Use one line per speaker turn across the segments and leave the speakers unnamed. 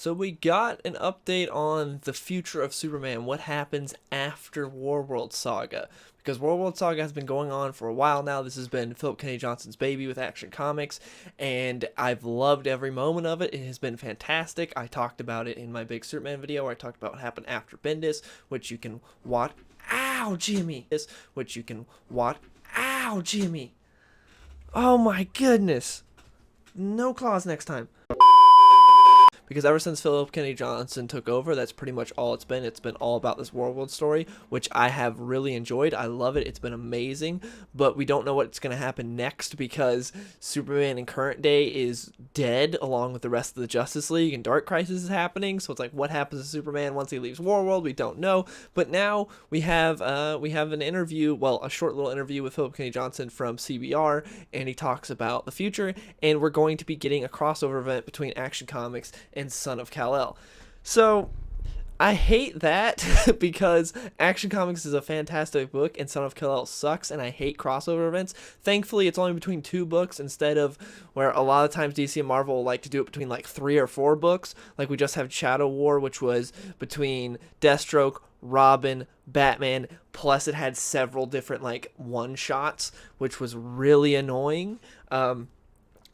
So we got an update on the future of Superman, what happens after Warworld Saga. Because Warworld Saga has been going on for a while now. This has been Philip Kennedy Johnson's baby with Action Comics, and I've loved every moment of it. It has been fantastic. I talked about it in my big Superman video where I talked about what happened after Bendis, which you can watch. Ow, Jimmy! Which you can watch. Ow, Jimmy! Oh my goodness! No claws next time. Because ever since Philip Kennedy Johnson took over, that's pretty much all it's been. It's been all about this Warworld story, which I have really enjoyed. I love it. It's been amazing, but we don't know what's going to happen next because Superman in current day is dead along with the rest of the Justice League, and Dark Crisis is happening. So it's like, what happens to Superman once he leaves Warworld? We don't know. But now we have an interview, well, a short little interview with Philip Kennedy Johnson from CBR, and he talks about the future, and we're going to be getting a crossover event between Action Comics and Son of Kal-El. So I hate that because Action Comics is a fantastic book and Son of Kal-El sucks, and I hate crossover events. Thankfully, it's only between 2 books instead of where a lot of times DC and Marvel like to do it between like 3 or 4 books. Like we just have Shadow War, which was between Deathstroke, Robin, Batman, plus it had several different like one-shots, which was really annoying.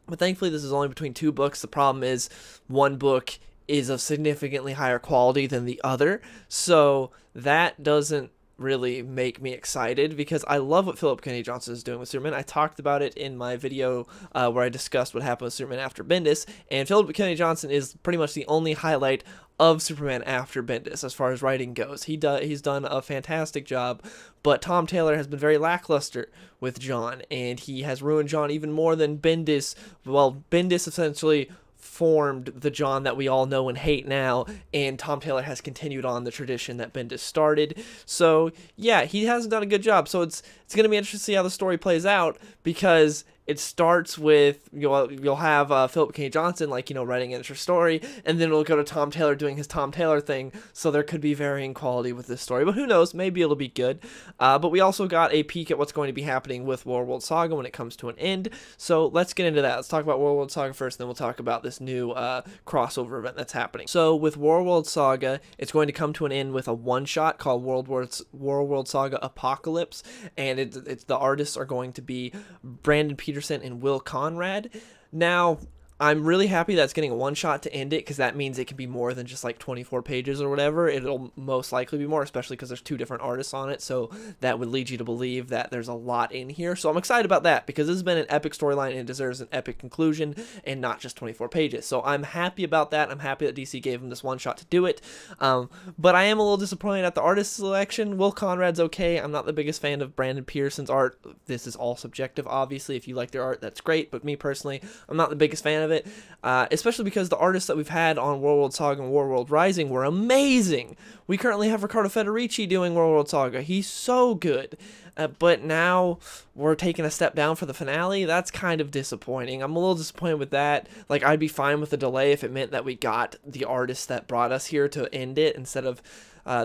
But thankfully, this is only between 2 books. The problem is one book is of significantly higher quality than the other. So that doesn't really make me excited because I love what Philip Kennedy Johnson is doing with Superman. I talked about it in my video where I discussed what happened with Superman after Bendis. And Philip Kennedy Johnson is pretty much the only highlight of Superman after Bendis as far as writing goes. He's done a fantastic job, but Tom Taylor has been very lackluster with John, and he has ruined John even more than Bendis. Well, Bendis essentially formed the John that we all know and hate now, and Tom Taylor has continued on the tradition that Bendis started. So yeah, he hasn't done a good job. So it's going to be interesting to see how the story plays out, because it starts with you'll have Philip K. Johnson writing an extra story, and then it'll go to Tom Taylor doing his Tom Taylor thing. So there could be varying quality with this story, but who knows? Maybe it'll be good. But we also got a peek at what's going to be happening with Warworld Saga when it comes to an end. So let's get into that. Let's talk about Warworld Saga first, then we'll talk about this new crossover event that's happening. So with Warworld Saga, it's going to come to an end with a one-shot called Warworld Saga Apocalypse, and it's the artists are going to be Brandon Peterson and Will Conrad. Now, I'm really happy that's getting a one-shot to end it, because that means it can be more than just like 24 pages or whatever. It'll most likely be more, especially because there's 2 different artists on it, so that would lead you to believe that there's a lot in here. So I'm excited about that, because this has been an epic storyline and it deserves an epic conclusion and not just 24 pages. So I'm happy about that. I'm happy that DC gave him this one-shot to do it. But I am a little disappointed at the artist selection. Will Conrad's okay. I'm not the biggest fan of Brandon Peterson's art. This is all subjective, obviously. If you like their art, that's great, but me personally, I'm not the biggest fan of it, especially because the artists that we've had on Warworld Saga and Warworld Rising were amazing. We currently have Riccardo Federici doing Warworld Saga. He's so good. But now we're taking a step down for the finale. That's kind of disappointing. I'm a little disappointed with that. Like, I'd be fine with the delay if it meant that we got the artists that brought us here to end it instead of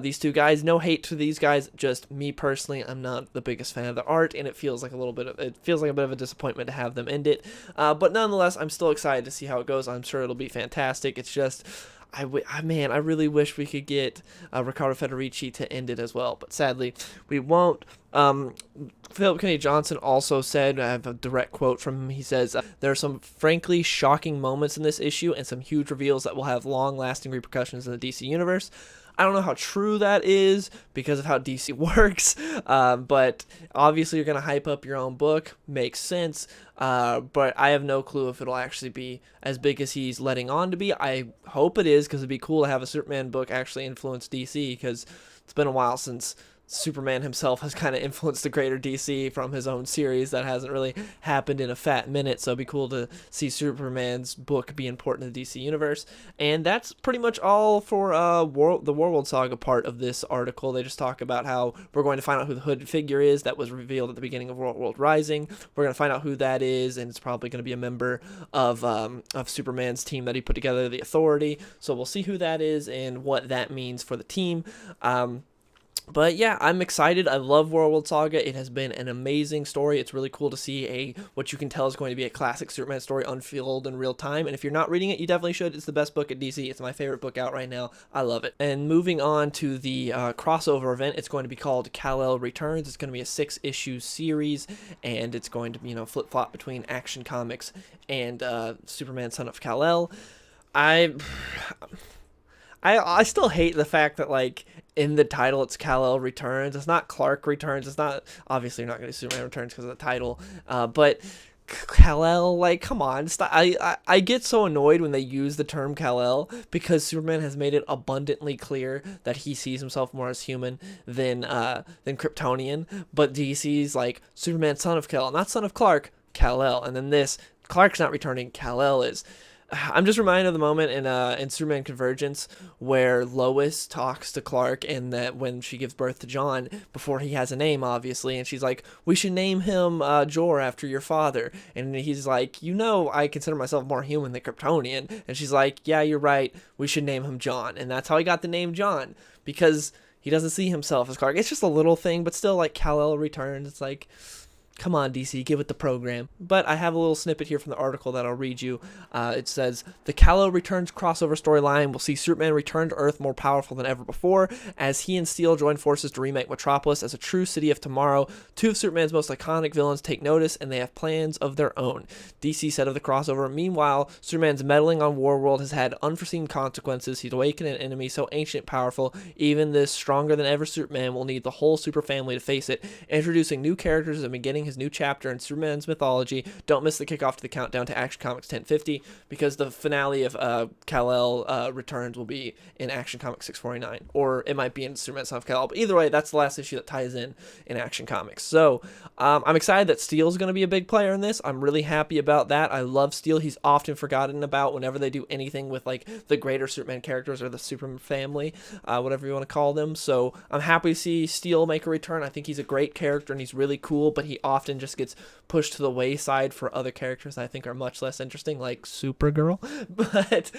these 2 guys. No hate to these guys, just me personally, I'm not the biggest fan of the art, and it feels like a bit of a disappointment to have them end it. But nonetheless, I'm still excited to see how it goes. I'm sure it'll be fantastic. It's just, I really wish we could get Riccardo Federici to end it as well, but sadly, we won't. Philip Kennedy Johnson also said, I have a direct quote from him, he says, there are some frankly shocking moments in this issue and some huge reveals that will have long-lasting repercussions in the DC universe. I don't know how true that is because of how DC works, but obviously you're going to hype up your own book. Makes sense, but I have no clue if it'll actually be as big as he's letting on to be. I hope it is, because it'd be cool to have a Superman book actually influence DC, because it's been a while since Superman himself has kind of influenced the greater DC from his own series. That hasn't really happened in a fat minute, so it'd be cool to see Superman's book be important to the DC universe. And that's pretty much all for the Warworld Saga part of this article. They just talk about how we're going to find out who the hooded figure is that was revealed at the beginning of Warworld Rising. We're going to find out who that is, and it's probably going to be a member of Superman's team that he put together, the Authority. So we'll see who that is and what that means for the team. But yeah, I'm excited. I love Warworld Saga. It has been an amazing story. It's really cool to see what you can tell is going to be a classic Superman story unfold in real time. And if you're not reading it, you definitely should. It's the best book at DC. It's my favorite book out right now. I love it. And moving on to the crossover event, it's going to be called Kal-El Returns. It's going to be a 6-issue series, and it's going to flip flop between Action Comics and Superman Son of Kal-El. I I still hate the fact that, like, in the title it's Kal-El Returns. It's not Clark Returns. It's not, obviously you're not going to do Superman Returns because of the title. But Kal-El, like, come on. I get so annoyed when they use the term Kal-El because Superman has made it abundantly clear that he sees himself more as human than Kryptonian. But DC's like, Superman Son of Kal-El, not Son of Clark, Kal-El. And then this, Clark's not returning, Kal-El is. I'm just reminded of the moment in Superman Convergence where Lois talks to Clark, and that when she gives birth to John, before he has a name, obviously, and she's like, we should name him Jor after your father. And he's like, I consider myself more human than Kryptonian. And she's like, yeah, you're right, we should name him John. And that's how he got the name John, because he doesn't see himself as Clark. It's just a little thing, but still, like, Kal-El Returns, it's like, come on, DC, give it the program. But I have a little snippet here from the article that I'll read you. It says, the Kal-El Returns crossover storyline will see Superman return to Earth more powerful than ever before, as he and Steel join forces to remake Metropolis as a true city of tomorrow. Two of Superman's most iconic villains take notice, and they have plans of their own. DC said of the crossover, meanwhile, Superman's meddling on Warworld has had unforeseen consequences. He's awakened an enemy so ancient and powerful, even this stronger than ever Superman will need the whole super family to face it, introducing new characters and beginning his new chapter in Superman's mythology. Don't miss the kickoff to the countdown to Action Comics 1050, because the finale of Kal-El Returns will be in Action Comics 649, or it might be in Superman Son of Kal-El, but either way, that's the last issue that ties in Action Comics. So I'm excited that Steel's going to be a big player in this. I'm really happy about that. I love Steel. He's often forgotten about whenever they do anything with, like, the greater Superman characters or the Superman family, whatever you want to call them. So I'm happy to see Steel make a return. I think he's a great character and he's really cool, but he often just gets pushed to the wayside for other characters I think are much less interesting, like Supergirl. But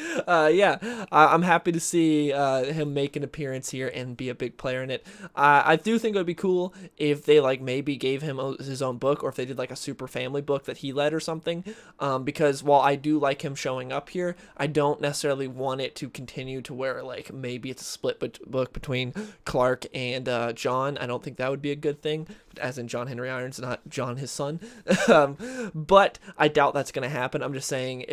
I'm happy to see him make an appearance here and be a big player in it. I do think it would be cool if they, like, maybe gave him his own book, or if they did, like, a super family book that he led or something, because while I do like him showing up here, I don't necessarily want it to continue to where, like, maybe it's a split book between Clark and John. I don't think that would be a good thing, as in John Henry Irons, not John his son. But I doubt that's going to happen. I'm just saying,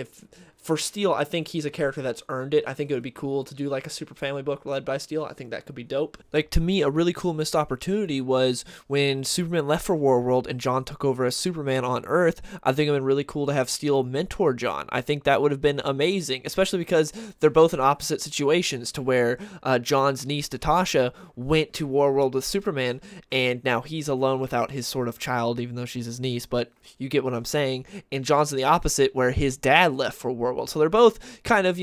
for Steel, I think he's a character that's earned it. I think it would be cool to do, like, a super family book led by Steel. I think that could be dope. Like, to me, a really cool missed opportunity was when Superman left for Warworld and John took over as Superman on Earth. I think it would have been really cool to have Steel mentor John. I think that would have been amazing, especially because they're both in opposite situations, to where John's niece, Natasha, went to Warworld with Superman, and now he's alone without his sort of child, even though she's his niece, but you get what I'm saying. And John's in the opposite, where his dad left for Warworld. So they're both kind of,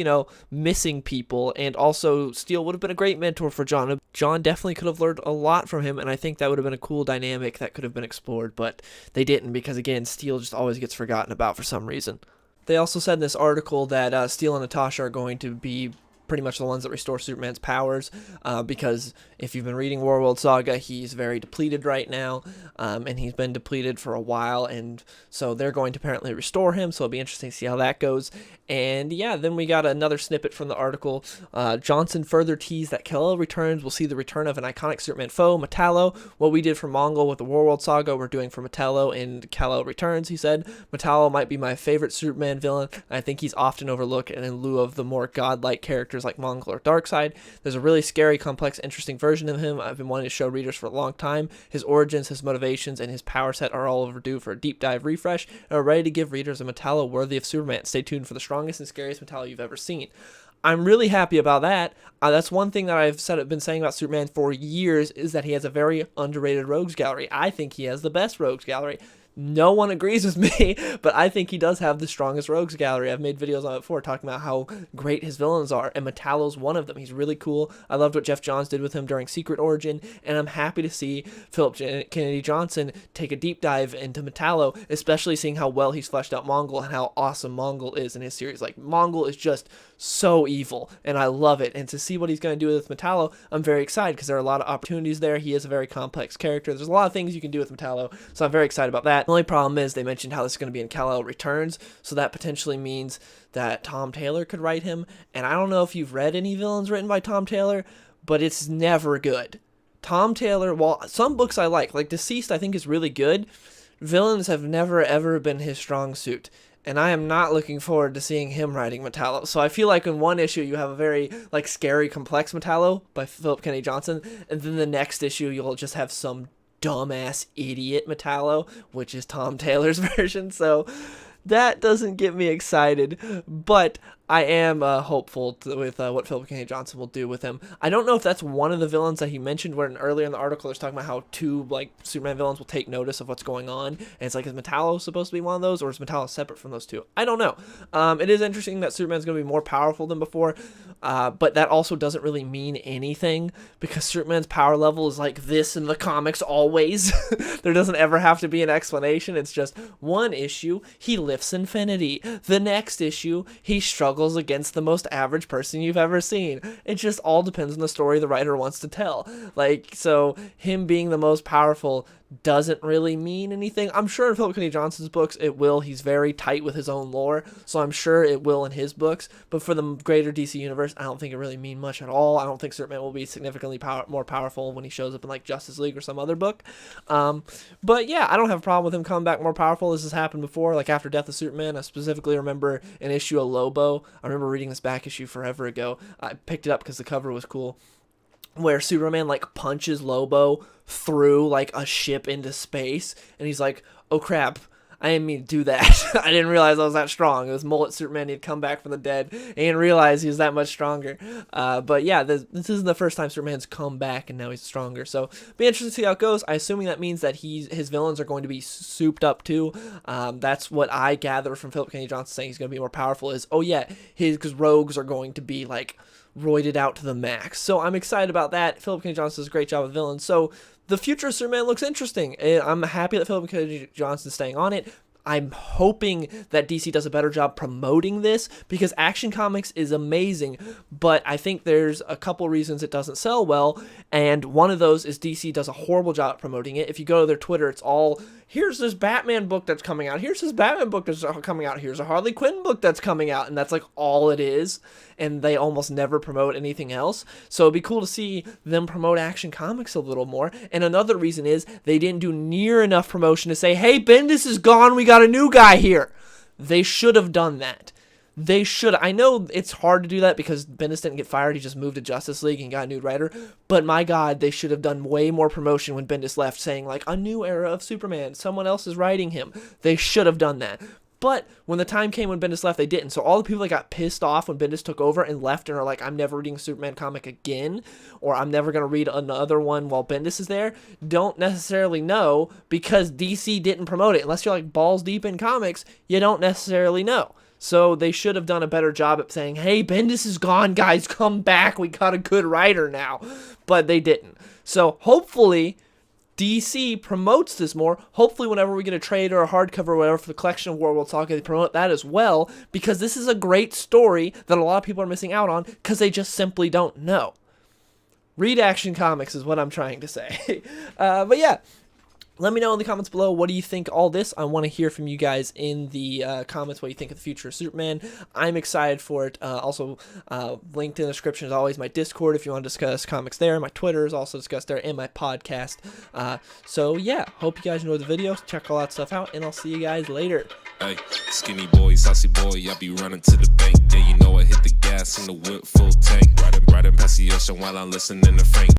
missing people, and also Steel would have been a great mentor for John. John definitely could have learned a lot from him, and I think that would have been a cool dynamic that could have been explored, but they didn't, because, again, Steel just always gets forgotten about for some reason. They also said in this article that Steel and Natasha are going to be pretty much the ones that restore Superman's powers, because if you've been reading Warworld Saga, he's very depleted right now, and he's been depleted for a while, and so they're going to apparently restore him, so it'll be interesting to see how that goes. And yeah, then we got another snippet from the article. Johnson further teased that Kal-El Returns will see the return of an iconic Superman foe, Metallo. What we did for Mongol with the Warworld Saga, we're doing for Metallo in Kal-El Returns, he said. Metallo might be my favorite Superman villain. I think he's often overlooked, and in lieu of the more godlike characters like Mongol or Darkseid, there's a really scary, complex, interesting version of him I've been wanting to show readers for a long time. His origins, his motivations, and his power set are all overdue for a deep dive refresh, and are ready to give readers a Metallo worthy of Superman. Stay tuned for the strongest and scariest Metallo you've ever seen. I'm really happy about that. That's one thing that I've been saying about Superman for years, is that he has a very underrated rogues gallery. I think he has the best rogues gallery. No one agrees with me, but I think he does have the strongest rogues gallery. I've made videos on it before talking about how great his villains are, and Metallo's one of them. He's really cool. I loved what Jeff Johns did with him during Secret Origin, and I'm happy to see Philip Kennedy Johnson take a deep dive into Metallo, especially seeing how well he's fleshed out Mongol and how awesome Mongol is in his series. Like, Mongol is just so evil, and I love it. And to see what he's going to do with Metallo, I'm very excited because there are a lot of opportunities there. He is a very complex character. There's a lot of things you can do with Metallo, so I'm very excited about that. The only problem is they mentioned how this is going to be in Kal-El Returns, so that potentially means that Tom Taylor could write him, and I don't know if you've read any villains written by Tom Taylor, but it's never good. Tom Taylor, while some books I like Deceased I think is really good, villains have never ever been his strong suit. And I am not looking forward to seeing him writing Metallo. So I feel like in one issue you have a very scary, complex Metallo by Philip Kennedy Johnson, and then the next issue you'll just have some dumbass idiot Metallo, which is Tom Taylor's version. So that doesn't get me excited, but I am hopeful with what Philip Kennedy Johnson will do with him. I don't know if that's one of the villains that he mentioned, where earlier in the article there's talking about how two Superman villains will take notice of what's going on, and it's is Metallo supposed to be one of those, or is Metallo separate from those two? I don't know. It is interesting that Superman's going to be more powerful than before, but that also doesn't really mean anything, because Superman's power level is like this in the comics always. There doesn't ever have to be an explanation. It's just one issue, he lifts infinity. The next issue, he struggles against the most average person you've ever seen. It just all depends on the story the writer wants to tell. So him being the most powerful doesn't really mean anything. I'm sure in Philip Kennedy Johnson's books it will. He's very tight with his own lore, so I'm sure it will in his books. But for the greater DC universe, I don't think it really mean much at all. I don't think Superman will be significantly more powerful when he shows up in Justice League or some other book. But yeah, I don't have a problem with him coming back more powerful. This has happened before, after Death of Superman. I specifically remember an issue of Lobo. I remember reading this back issue forever ago. I picked it up because the cover was cool, where Superman punches Lobo through a ship into space, and he's like, oh crap, I didn't mean to do that. I didn't realize I was that strong. It was Mullet Superman. He'd come back from the dead. He didn't realize he was that much stronger. But yeah, this isn't the first time Superman's come back and now he's stronger. So be interested to see how it goes. I assuming that means that his villains are going to be souped up too. That's what I gather from Philip Kennedy Johnson saying he's going to be more powerful is, oh yeah, because rogues are going to be roided out to the max. So I'm excited about that. Philip Kennedy Johnson does a great job with villains. So the future of Superman looks interesting. I'm happy that Philip Kennedy Johnson's staying on it. I'm hoping that DC does a better job promoting this, because Action Comics is amazing, but I think there's a couple reasons it doesn't sell well, and one of those is DC does a horrible job promoting it. If you go to their Twitter, it's all, here's this Batman book that's coming out, here's this Batman book that's coming out, here's a Harley Quinn book that's coming out, and that's all it is, and they almost never promote anything else. So it'd be cool to see them promote Action Comics a little more. And another reason is they didn't do near enough promotion to say, hey, Bendis is gone, we got a new guy here. They should have done that. They should. I know it's hard to do that because Bendis didn't get fired. He just moved to Justice League and got a new writer. But my God, they should have done way more promotion when Bendis left, saying a new era of Superman. Someone else is writing him. They should have done that. But when the time came when Bendis left, they didn't. So all the people that got pissed off when Bendis took over and left and are I'm never reading a Superman comic again, or I'm never going to read another one while Bendis is there, don't necessarily know, because DC didn't promote it. Unless you're balls deep in comics, you don't necessarily know. So they should have done a better job at saying, hey, Bendis is gone, guys, come back, we got a good writer now. But they didn't. So hopefully DC promotes this more. Hopefully whenever we get a trade or a hardcover or whatever for the collection of Warworld Saga, they promote that as well, because this is a great story that a lot of people are missing out on because they just simply don't know. Read Action Comics is what I'm trying to say. But yeah, let me know in the comments below, what do you think all this? I want to hear from you guys in the comments what you think of the future of Superman. I'm excited for it. Also, linked in the description as always, my Discord if you want to discuss comics there. My Twitter is also discussed there, and my podcast. So yeah, hope you guys enjoyed the video. Check all that stuff out, and I'll see you guys later.
Hey, skinny boy, saucy boy, I be running to the bank. Yeah, you know I hit the gas in the whip full tank. Riding past the ocean while I'm listening to Frank.